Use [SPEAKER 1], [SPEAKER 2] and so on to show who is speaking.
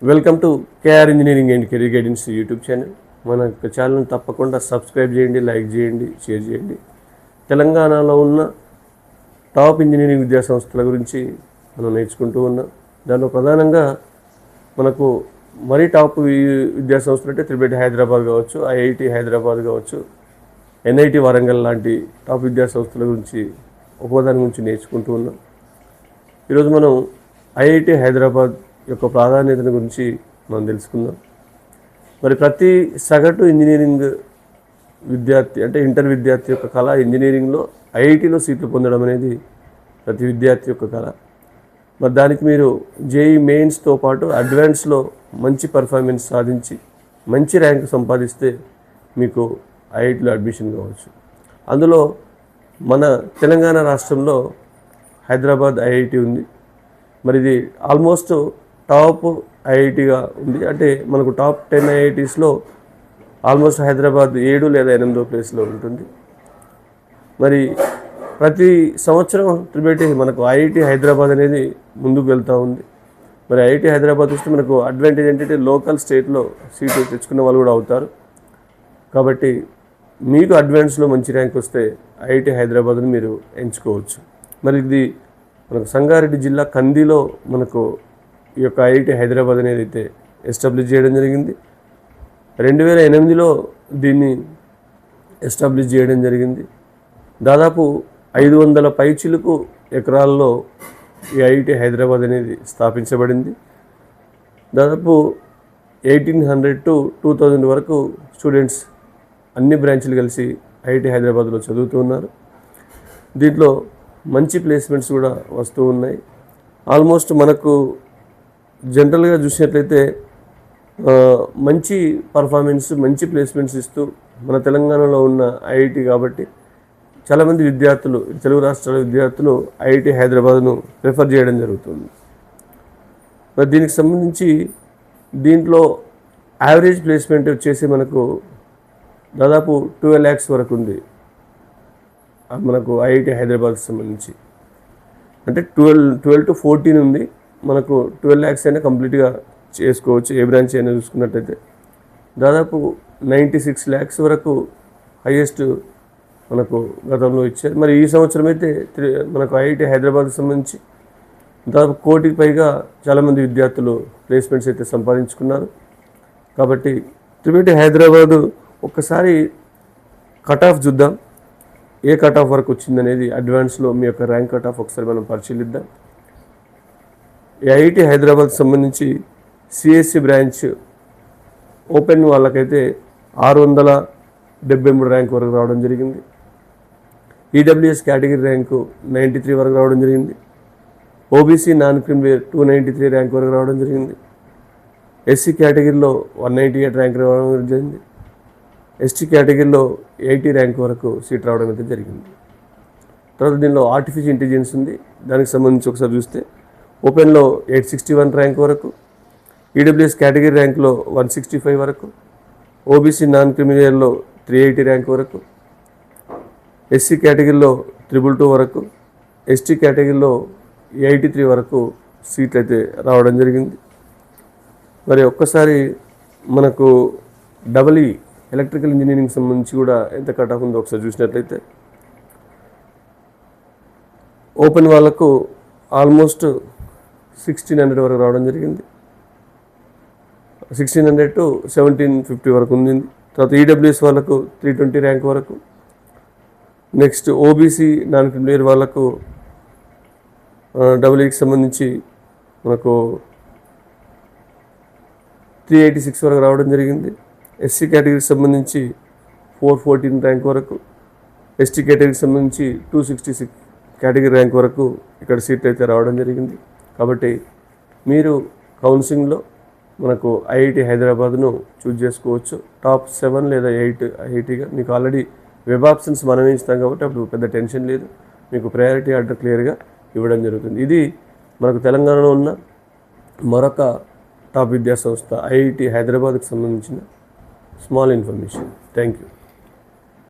[SPEAKER 1] Welcome to KR engineering and career guidance YouTube channel. మన యొక్క ఛానల్ని తప్పకుండా సబ్స్క్రైబ్ చేయండి, లైక్ చేయండి, షేర్ చేయండి. తెలంగాణలో ఉన్న టాప్ ఇంజనీరింగ్ విద్యా సంస్థల గురించి మనం నేర్చుకుంటూ ఉన్నాం. దానిలో ప్రధానంగా మనకు మరీ టాప్ విద్యా సంస్థలు అంటే త్రిబెట్ హైదరాబాద్ కావచ్చు, ఐఐటి హైదరాబాద్ కావచ్చు, ఎన్ఐటి వరంగల్ లాంటి టాప్ విద్యా సంస్థల గురించి ఒక్కోదాని గురించి నేర్చుకుంటూ ఉన్నాం. ఈరోజు మనం ఐఐటి హైదరాబాద్ యొక్క ప్రాధాన్యతను గురించి మనం తెలుసుకుందాం. మరి ప్రతి సగటు ఇంజనీరింగ్ విద్యార్థి అంటే ఇంటర్ విద్యార్థి యొక్క కళ ఇంజనీరింగ్లో ఐఐటిలో సీట్లు పొందడం అనేది ప్రతి విద్యార్థి యొక్క కళ. మరి దానికి మీరు జేఈ మెయిన్స్తో పాటు అడ్వాన్స్లో మంచి పర్ఫార్మెన్స్ సాధించి మంచి ర్యాంక్ సంపాదిస్తే మీకు ఐఐటిలో అడ్మిషన్ కావచ్చు. అందులో మన తెలంగాణ రాష్ట్రంలో హైదరాబాద్ ఐఐటి ఉంది. మరి ఇది ఆల్మోస్ట్ టాప్ ఐఐటిగా ఉంది. అంటే మనకు టాప్ 10 ఐఐటీస్లో ఆల్మోస్ట్ హైదరాబాద్ 7 లేదా 8వ ప్లేస్లో ఉంటుంది. మరి ప్రతి సంవత్సరం త్రిబెటి మనకు ఐఐటి హైదరాబాద్ అనేది ముందుకు వెళ్తూ ఉంది. మరి ఐఐటి హైదరాబాద్ వస్తే మనకు అడ్వాంటేజ్ ఏంటంటే లోకల్ స్టేట్లో సీటు తెచ్చుకున్న వాళ్ళు కూడా అవుతారు. కాబట్టి మీకు అడ్వాన్స్లో మంచి ర్యాంక్ వస్తే ఐఐటి హైదరాబాద్ని మీరు ఎంచుకోవచ్చు. మరి ఇది మనకు సంగారెడ్డి జిల్లా కందిలో మనకు ఈ యొక్క ఐఐటి హైదరాబాద్ అనేది అయితే ఎస్టాబ్లిష్ చేయడం జరిగింది. 2008లో దీన్ని ఎస్టాబ్లిష్ చేయడం జరిగింది. దాదాపు 500 పైచిలుకు ఎకరాల్లో ఈ ఐఐటి హైదరాబాద్ అనేది స్థాపించబడింది. దాదాపు 1800 to 2000 వరకు స్టూడెంట్స్ అన్ని బ్రాంచ్లు కలిసి ఐఐటి హైదరాబాద్లో చదువుతూ ఉన్నారు. దీంట్లో మంచి ప్లేస్మెంట్స్ కూడా వస్తూ ఉన్నాయి. ఆల్మోస్ట్ మనకు జనరల్గా చూసినట్లయితే మంచి పర్ఫార్మెన్స్, మంచి ప్లేస్మెంట్స్ ఇస్తూ మన తెలంగాణలో ఉన్న ఐఐటి కాబట్టి చాలామంది విద్యార్థులు, తెలుగు రాష్ట్రాల విద్యార్థులు ఐఐటి హైదరాబాద్ను ప్రిఫర్ చేయడం జరుగుతుంది. మరి దీనికి సంబంధించి దీంట్లో యావరేజ్ ప్లేస్మెంట్ వచ్చేసి మనకు దాదాపు 12 lakhs వరకు ఉంది. మనకు ఐఐటి హైదరాబాద్కి సంబంధించి అంటే 12 to 14 ఉంది. మనకు 12 lakhs అయినా కంప్లీట్గా చేసుకోవచ్చు. ఏ బ్రాంచ్ అయినా చూసుకున్నట్టయితే దాదాపు 96 lakhs వరకు హైయెస్ట్ మనకు గతంలో ఇచ్చారు. మరి ఈ సంవత్సరం అయితే మనకు ఐఐటి హైదరాబాద్కి సంబంధించి దాదాపు 1 కోటికి పైగా చాలామంది విద్యార్థులు ప్లేస్మెంట్స్ అయితే సంపాదించుకున్నారు. కాబట్టి త్రిబెటి హైదరాబాదు ఒక్కసారి కట్ ఆఫ్ చూద్దాం, ఏ కట్ ఆఫ్ వరకు వచ్చిందనేది అడ్వాన్స్లో మీ యొక్క ర్యాంక్ కట్ ఆఫ్ ఒకసారి మనం పరిశీలిద్దాం. ఐఐటి హైదరాబాద్కి సంబంధించి సిఎస్సి బ్రాంచ్ ఓపెన్ వాళ్ళకైతే 673 ర్యాంక్ వరకు రావడం జరిగింది. ఈడబ్ల్యూఎస్ కేటగిరీ ర్యాంకు 93 వరకు రావడం జరిగింది. ఓబీసీ నాన్ క్రిమినల్ 293 ర్యాంక్ వరకు రావడం జరిగింది. ఎస్సీ కేటగిరీలో 198 ర్యాంక్ రావడం జరిగింది. ఎస్టీ కేటగిరీలో 80 ర్యాంక్ వరకు సీట్ రావడం అయితే జరిగింది. తర్వాత దీనిలో ఆర్టిఫిషియల్ ఇంటెలిజెన్స్ ఉంది. దానికి సంబంధించి ఒకసారి చూస్తే ఓపెన్లో 861 ర్యాంక్ వరకు, ఈడబ్ల్యూఎస్ కేటగిరీ ర్యాంక్లో 165 వరకు, ఓబీసీ నాన్ క్రిమినల్లో 380 ర్యాంక్ వరకు, ఎస్సీ కేటగిరీలో 222 వరకు, ఎస్టీ కేటగిరీలో 83 వరకు సీట్లు అయితే రావడం జరిగింది. మరి ఒక్కసారి మనకు డబల్ఈ ఎలక్ట్రికల్ ఇంజనీరింగ్ సంబంధించి కూడా ఎంత కట్ ఆఫ్ ఉందో ఒకసారి చూసినట్లయితే ఓపెన్ వాళ్ళకు ఆల్మోస్ట్ 1600 వరకు రావడం జరిగింది. 1600 to 1750 వరకు ఉంది. తర్వాత ఈడబ్ల్యూఎస్ వాళ్ళకు 320 ర్యాంక్ వరకు, నెక్స్ట్ ఓబీసీ నాన్ క్రిమినల్ వాళ్ళకు డబల్ఈకి సంబంధించి మనకు 386 వరకు రావడం జరిగింది. ఎస్సీ కేటగిరీకి సంబంధించి 414 ర్యాంక్ వరకు, ఎస్టీ కేటగిరీకి సంబంధించి 266 కేటగిరీ ర్యాంక్ వరకు ఇక్కడ సీట్లు అయితే రావడం జరిగింది. కాబట్టి మీరు కౌన్సిలింగ్లో మనకు ఐఐటి హైదరాబాద్ను చూజ్ చేసుకోవచ్చు. టాప్ 7 లేదా 8 ఐఐటిగా మీకు ఆల్రెడీ వెబ్ ఆప్షన్స్ మనమే ఇస్తాం కాబట్టి అప్పుడు పెద్ద టెన్షన్ లేదు. మీకు ప్రయారిటీ ఆర్డర్ క్లియర్గా ఇవ్వడం జరుగుతుంది. ఇది మనకు తెలంగాణలో ఉన్న మరొక టాప్ విద్యా సంస్థ ఐఐటి హైదరాబాద్కి సంబంధించిన స్మాల్ ఇన్ఫర్మేషన్. Thank you.